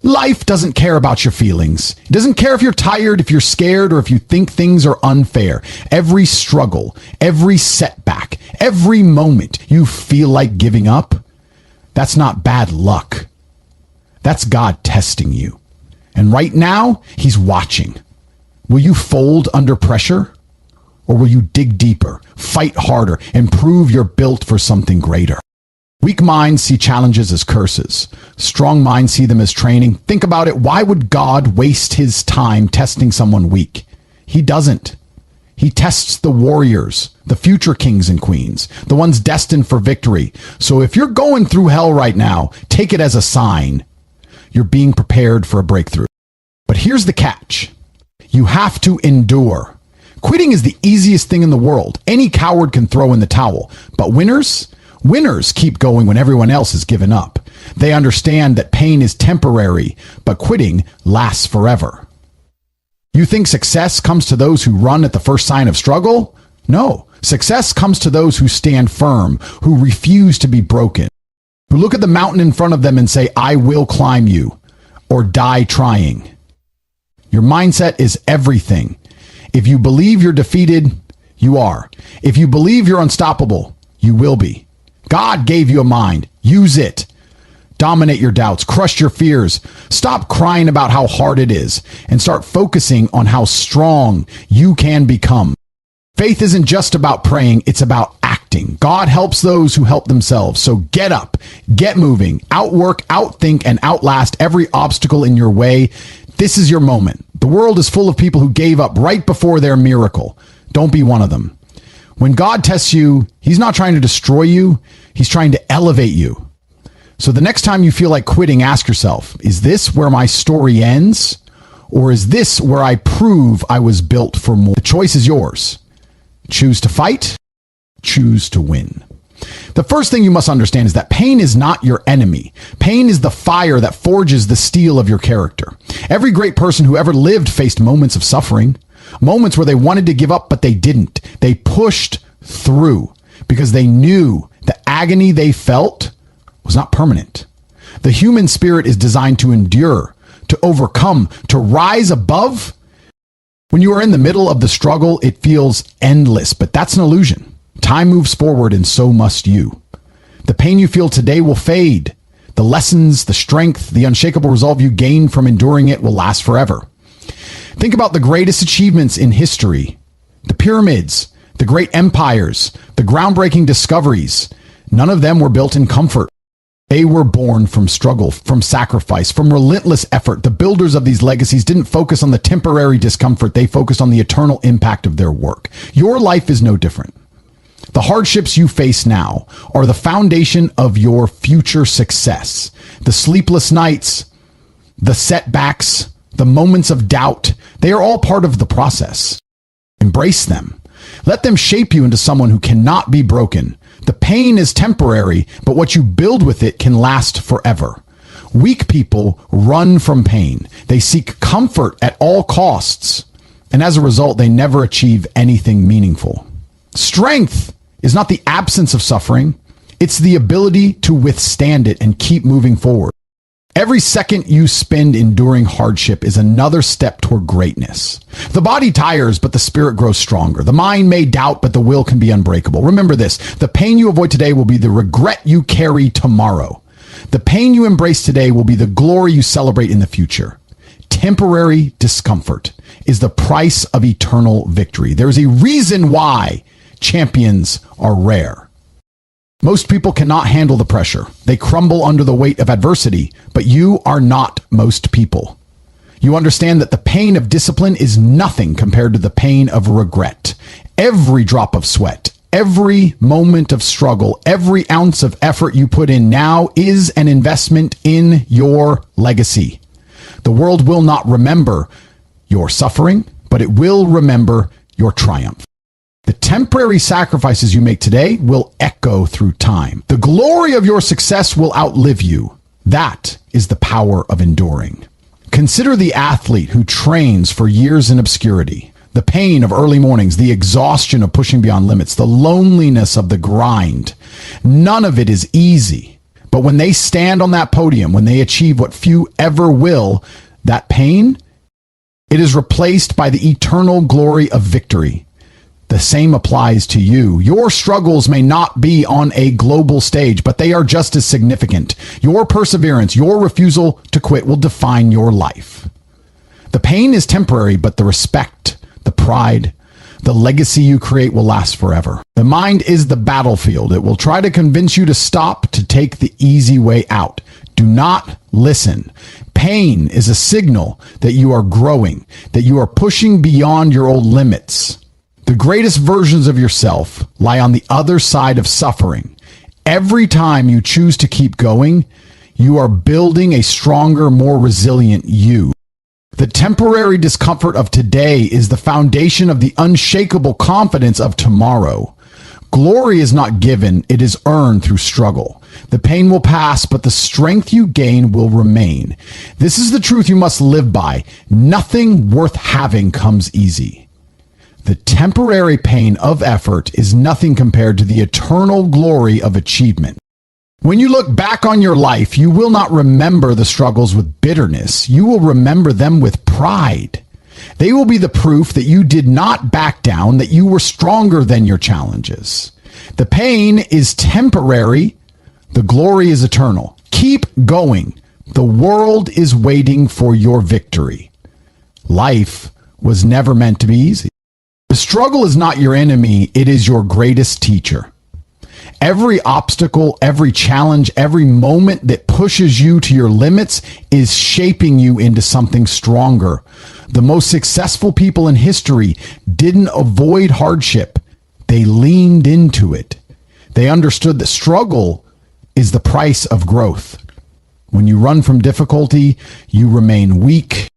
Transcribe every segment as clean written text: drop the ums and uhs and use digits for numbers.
Life doesn't care about your feelings. It doesn't care if you're tired, if you're scared, or if you think things are unfair. Every struggle, every setback, every moment you feel like giving up, that's not bad luck. That's God testing you. And right now, he's watching. Will you fold under pressure? Or will you dig deeper, fight harder, and prove you're built for something greater? Weak minds see challenges as curses. Strong minds see them as training. Think about it. Why would God waste his time testing someone weak? He doesn't. He tests the warriors, the future kings and queens, the ones destined for victory. So if you're going through hell right now, take it as a sign. You're being prepared for a breakthrough. But here's the catch. You have to endure. Quitting is the easiest thing in the world. Any coward can throw in the towel. But winners keep going when everyone else has given up. They understand that pain is temporary, but quitting lasts forever. You think success comes to those who run at the first sign of struggle? No. Success comes to those who stand firm, who refuse to be broken, who look at the mountain in front of them and say, I will climb you, or die trying. Your mindset is everything. If you believe you're defeated, you are. If you believe you're unstoppable, you will be. God gave you a mind. Use it. Dominate your doubts. Crush your fears. Stop crying about how hard it is and start focusing on how strong you can become. Faith isn't just about praying. It's about acting. God helps those who help themselves. So get up, get moving, outwork, outthink, and outlast every obstacle in your way. This is your moment. The world is full of people who gave up right before their miracle. Don't be one of them. When God tests you, he's not trying to destroy you. He's trying to elevate you. So the next time you feel like quitting, ask yourself, is this where my story ends? Or is this where I prove I was built for more? The choice is yours. Choose to fight. Choose to win. The first thing you must understand is that pain is not your enemy. Pain is the fire that forges the steel of your character. Every great person who ever lived faced moments of suffering. Moments where they wanted to give up, but they didn't. They pushed through because they knew the agony they felt was not permanent. The human spirit is designed to endure, to overcome, to rise above. When you are in the middle of the struggle, it feels endless, but that's an illusion. Time moves forward, and so must you. The pain you feel today will fade. The lessons, the strength, the unshakable resolve you gain from enduring it will last forever. Think about the greatest achievements in history. The pyramids, the great empires, the groundbreaking discoveries. None of them were built in comfort. They were born from struggle, from sacrifice, from relentless effort. The builders of these legacies didn't focus on the temporary discomfort. They focused on the eternal impact of their work. Your life is no different. The hardships you face now are the foundation of your future success. The sleepless nights, the setbacks, the moments of doubt, they are all part of the process. Embrace them. Let them shape you into someone who cannot be broken. The pain is temporary, but what you build with it can last forever. Weak people run from pain. They seek comfort at all costs, and as a result, they never achieve anything meaningful. Strength is not the absence of suffering. It's the ability to withstand it and keep moving forward. Every second you spend enduring hardship is another step toward greatness. The body tires, but the spirit grows stronger. The mind may doubt, but the will can be unbreakable. Remember this, the pain you avoid today will be the regret you carry tomorrow. The pain you embrace today will be the glory you celebrate in the future. Temporary discomfort is the price of eternal victory. There's a reason why champions are rare. Most people cannot handle the pressure. They crumble under the weight of adversity, but you are not most people. You understand that the pain of discipline is nothing compared to the pain of regret. Every drop of sweat, every moment of struggle, every ounce of effort you put in now is an investment in your legacy. The world will not remember your suffering, but it will remember your triumph. The temporary sacrifices you make today will echo through time. The glory of your success will outlive you. That is the power of enduring. Consider the athlete who trains for years in obscurity. The pain of early mornings, the exhaustion of pushing beyond limits, the loneliness of the grind. None of it is easy, But when they stand on that podium, when they achieve what few ever will, that pain, it is replaced by the eternal glory of victory. The same applies to you. Your struggles may not be on a global stage, but they are just as significant. Your perseverance, your refusal to quit will define your life. The pain is temporary, but the respect, the pride, the legacy you create will last forever. The mind is the battlefield. It will try to convince you to stop, to take the easy way out. Do not listen. Pain is a signal that you are growing, that you are pushing beyond your old limits. The greatest versions of yourself lie on the other side of suffering. Every time you choose to keep going, you are building a stronger, more resilient you. The temporary discomfort of today is the foundation of the unshakable confidence of tomorrow. Glory is not given, it is earned through struggle. The pain will pass, but the strength you gain will remain. This is the truth you must live by. Nothing worth having comes easy. The temporary pain of effort is nothing compared to the eternal glory of achievement. When you look back on your life, you will not remember the struggles with bitterness. You will remember them with pride. They will be the proof that you did not back down, that you were stronger than your challenges. The pain is temporary. The glory is eternal. Keep going. The world is waiting for your victory. Life was never meant to be easy. The struggle is not your enemy. It is your greatest teacher. Every obstacle, every challenge, every moment that pushes you to your limits is shaping you into something stronger. The most successful people in history didn't avoid hardship. They leaned into it. They understood that struggle is the price of growth. When you run from difficulty, you remain weak.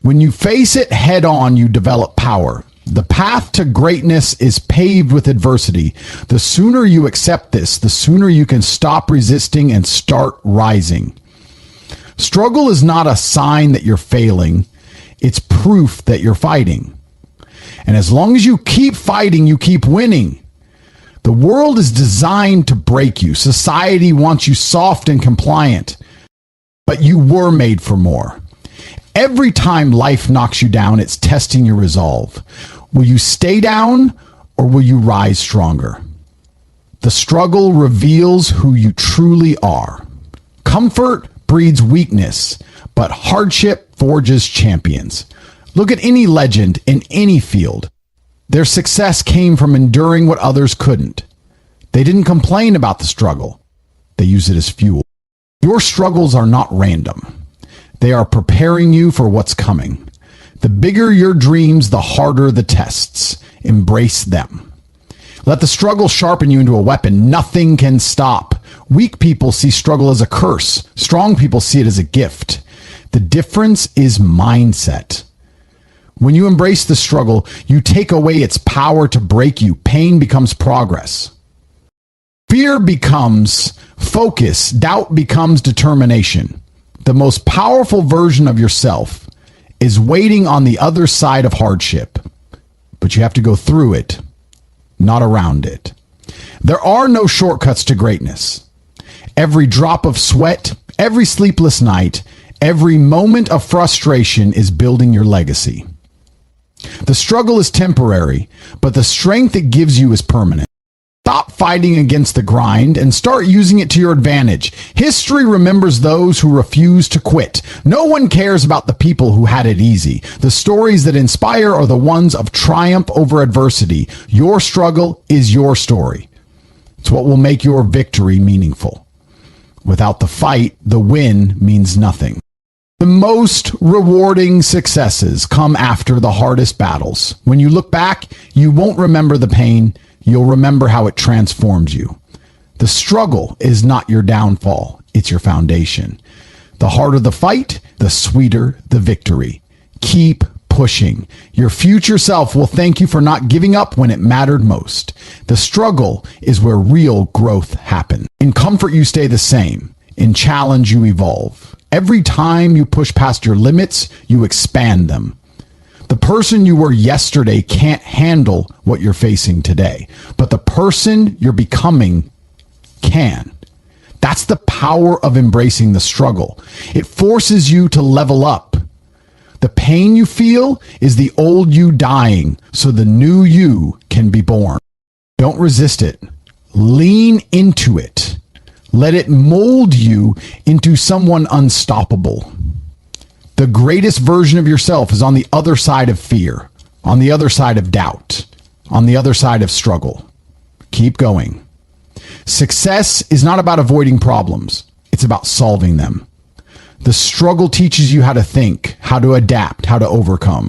When you face it head on, you develop power. The path to greatness is paved with adversity. The sooner you accept this, the sooner you can stop resisting and start rising. Struggle is not a sign that you're failing. It's proof that you're fighting. And as long as you keep fighting, you keep winning. The world is designed to break you. Society wants you soft and compliant. But you were made for more. Every time life knocks you down, it's testing your resolve. Will you stay down or will you rise stronger? The struggle reveals who you truly are. Comfort breeds weakness, but hardship forges champions. Look at any legend in any field. Their success came from enduring what others couldn't. They didn't complain about the struggle. They used it as fuel. Your struggles are not random. They are preparing you for what's coming. The bigger your dreams, the harder the tests. Embrace them. Let the struggle sharpen you into a weapon. Nothing can stop. Weak people see struggle as a curse. Strong people see it as a gift. The difference is mindset. When you embrace the struggle, you take away its power to break you. Pain becomes progress. Fear becomes focus. Doubt becomes determination. The most powerful version of yourself is waiting on the other side of hardship. But you have to go through it, not around it. There are no shortcuts to greatness. Every drop of sweat, every sleepless night, every moment of frustration is building your legacy. The struggle is temporary, but the strength it gives you is permanent. Stop fighting against the grind and start using it to your advantage. History remembers those who refuse to quit. No one cares about the people who had it easy. The stories that inspire are the ones of triumph over adversity. Your struggle is your story. It's what will make your victory meaningful. Without the fight, the win means nothing. The most rewarding successes come after the hardest battles. When you look back, you won't remember the pain. You'll remember how it transformed you. The struggle is not your downfall. It's your foundation. The harder the fight, the sweeter the victory. Keep pushing. Your future self will thank you for not giving up when it mattered most. The struggle is where real growth happens. In comfort, you stay the same. In challenge, you evolve. Every time you push past your limits, you expand them. The person you were yesterday can't handle what you're facing today, but the person you're becoming can. That's the power of embracing the struggle. It forces you to level up. The pain you feel is the old you dying so the new you can be born. Don't resist it. Lean into it. Let it mold you into someone unstoppable. The greatest version of yourself is on the other side of fear, on the other side of doubt, on the other side of struggle. Keep going. Success is not about avoiding problems. It's about solving them. The struggle teaches you how to think, how to adapt, how to overcome.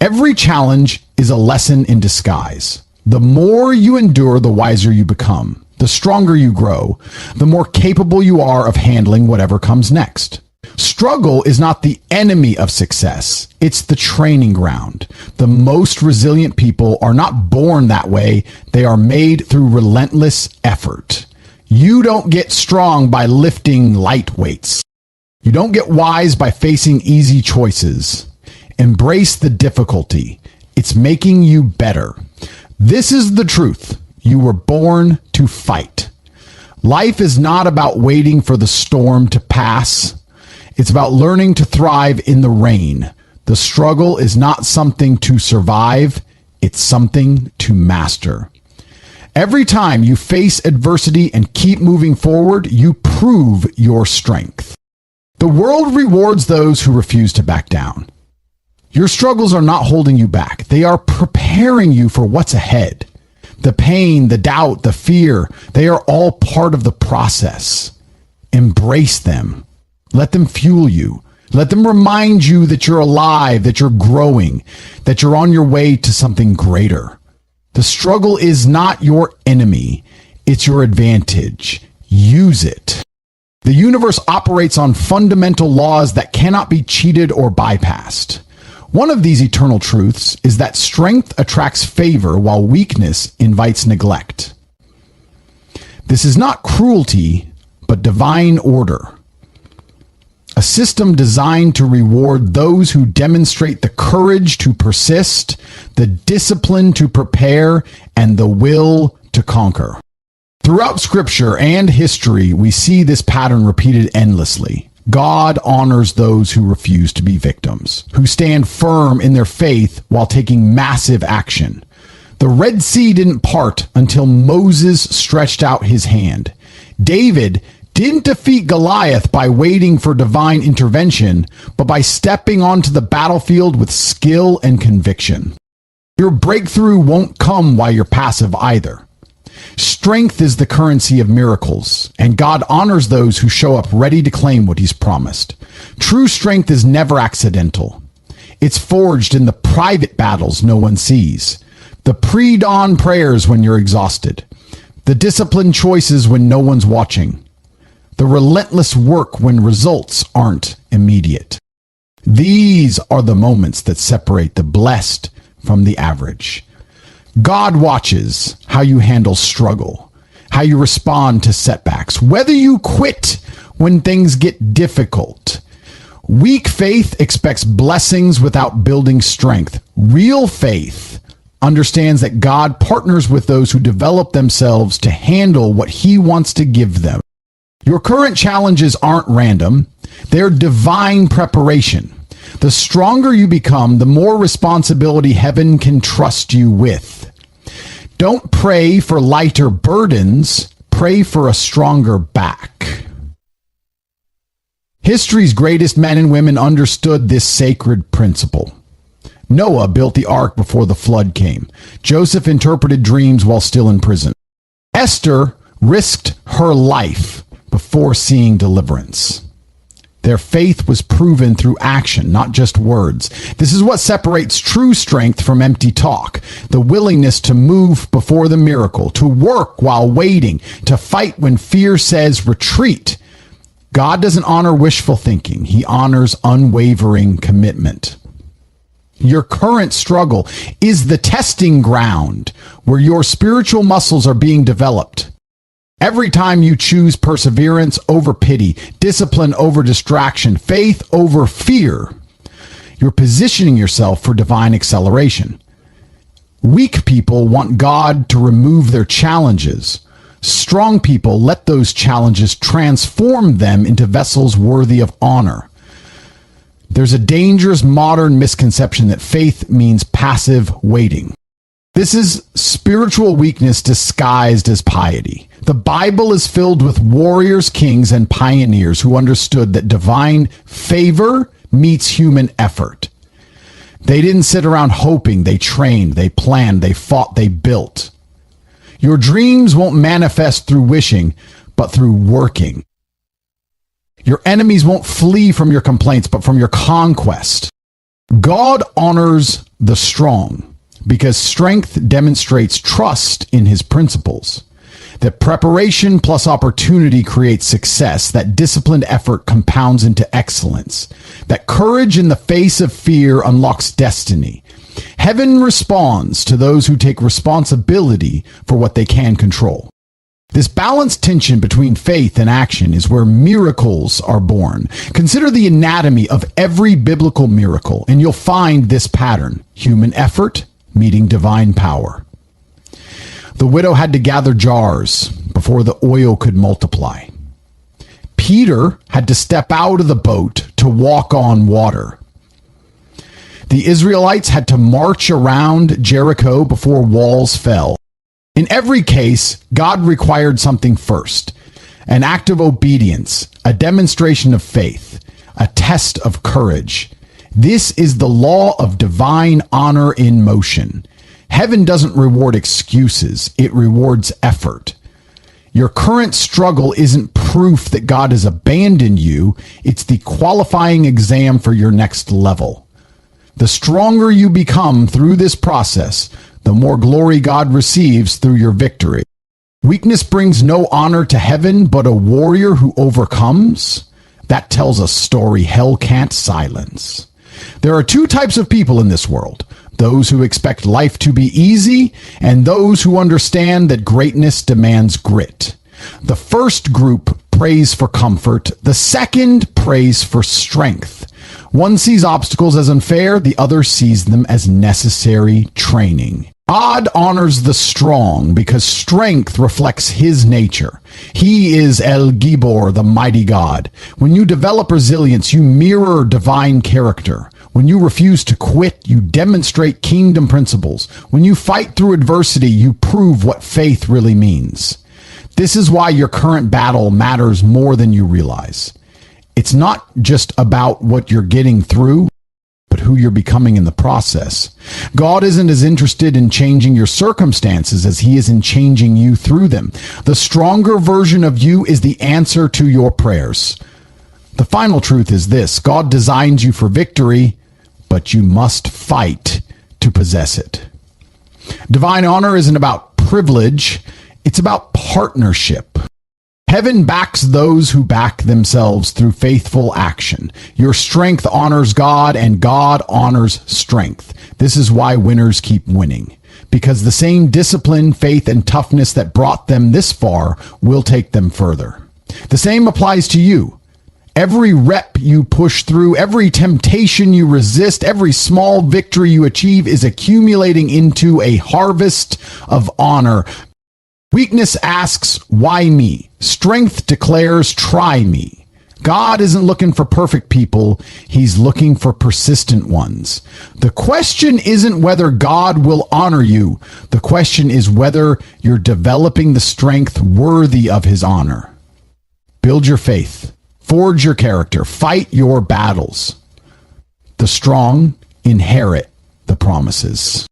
Every challenge is a lesson in disguise. The more you endure, the wiser you become. The stronger you grow, the more capable you are of handling whatever comes next. Struggle is not the enemy of success. It's the training ground. The most resilient people are not born that way. They are made through relentless effort. You don't get strong by lifting light weights. You don't get wise by facing easy choices. Embrace the difficulty. It's making you better. This is the truth. You were born to fight. Life is not about waiting for the storm to pass. It's about learning to thrive in the rain. The struggle is not something to survive. It's something to master. Every time you face adversity and keep moving forward, you prove your strength. The world rewards those who refuse to back down. Your struggles are not holding you back. They are preparing you for what's ahead. The pain, the doubt, the fear, they are all part of the process. Embrace them. Let them fuel you. Let them remind you that you're alive, that you're growing, that you're on your way to something greater. The struggle is not your enemy. It's your advantage. Use it. The universe operates on fundamental laws that cannot be cheated or bypassed. One of these eternal truths is that strength attracts favor while weakness invites neglect. This is not cruelty, but divine order. A system designed to reward those who demonstrate the courage to persist, the discipline to prepare, and the will to conquer. Throughout Scripture and history, we see this pattern repeated endlessly. God honors those who refuse to be victims, who stand firm in their faith while taking massive action. The Red Sea didn't part until Moses stretched out his hand. David didn't defeat Goliath by waiting for divine intervention, but by stepping onto the battlefield with skill and conviction. Your breakthrough won't come while you're passive either. Strength is the currency of miracles, and God honors those who show up ready to claim what he's promised. True strength is never accidental. It's forged in the private battles no one sees, the pre-dawn prayers when you're exhausted, the disciplined choices when no one's watching, the relentless work when results aren't immediate. These are the moments that separate the blessed from the average. God watches how you handle struggle, how you respond to setbacks, whether you quit when things get difficult. Weak faith expects blessings without building strength. Real faith understands that God partners with those who develop themselves to handle what he wants to give them. Your current challenges aren't random. They're divine preparation. The stronger you become, the more responsibility heaven can trust you with. Don't pray for lighter burdens. Pray for a stronger back. History's greatest men and women understood this sacred principle. Noah built the ark before the flood came. Joseph interpreted dreams while still in prison. Esther risked her life before seeing deliverance. Their faith was proven through action, not just words. This is what separates true strength from empty talk. The willingness to move before the miracle, to work while waiting, to fight when fear says retreat. God doesn't honor wishful thinking. He honors unwavering commitment. Your current struggle is the testing ground where your spiritual muscles are being developed. Every time you choose perseverance over pity, discipline over distraction, faith over fear, you're positioning yourself for divine acceleration. Weak people want God to remove their challenges. Strong people let those challenges transform them into vessels worthy of honor. There's a dangerous modern misconception that faith means passive waiting. This is spiritual weakness disguised as piety. The Bible is filled with warriors, kings, and pioneers who understood that divine favor meets human effort. They didn't sit around hoping. They trained, they planned, they fought, they built. Your dreams won't manifest through wishing, but through working. Your enemies won't flee from your complaints, but from your conquest. God honors the strong because strength demonstrates trust in his principles. That preparation plus opportunity creates success. That disciplined effort compounds into excellence. That courage in the face of fear unlocks destiny. Heaven responds to those who take responsibility for what they can control. This balanced tension between faith and action is where miracles are born. Consider the anatomy of every biblical miracle, and you'll find this pattern: human effort meeting divine power. The widow had to gather jars before the oil could multiply. Peter had to step out of the boat to walk on water. The Israelites had to march around Jericho before walls fell. In every case, God required something first: an act of obedience, a demonstration of faith, a test of courage. This is the law of divine honor in motion. Heaven doesn't reward excuses, it rewards effort. Your current struggle isn't proof that God has abandoned you, it's the qualifying exam for your next level. The stronger you become through this process, the more glory God receives through your victory. Weakness brings no honor to heaven, but a warrior who overcomes, that tells a story hell can't silence. There are two types of people in this world: those who expect life to be easy, and those who understand that greatness demands grit. The first group prays for comfort, the second prays for strength. One sees obstacles as unfair, the other sees them as necessary training. God honors the strong because strength reflects his nature. He is El Gibor, the mighty God. When you develop resilience, you mirror divine character. When you refuse to quit, you demonstrate kingdom principles. When you fight through adversity, you prove what faith really means. This is why your current battle matters more than you realize. It's not just about what you're getting through, but who you're becoming in the process. God isn't as interested in changing your circumstances as he is in changing you through them. The stronger version of you is the answer to your prayers. The final truth is this: God designs you for victory, but you must fight to possess it. Divine honor isn't about privilege, it's about partnership. Heaven backs those who back themselves through faithful action. Your strength honors God, and God honors strength. This is why winners keep winning, because the same discipline, faith, and toughness that brought them this far will take them further. The same applies to you. Every rep you push through, every temptation you resist, every small victory you achieve is accumulating into a harvest of honor. Weakness asks, why me? Strength declares, try me. God isn't looking for perfect people. He's looking for persistent ones. The question isn't whether God will honor you. The question is whether you're developing the strength worthy of his honor. Build your faith. Forge your character. Fight your battles. The strong inherit the promises.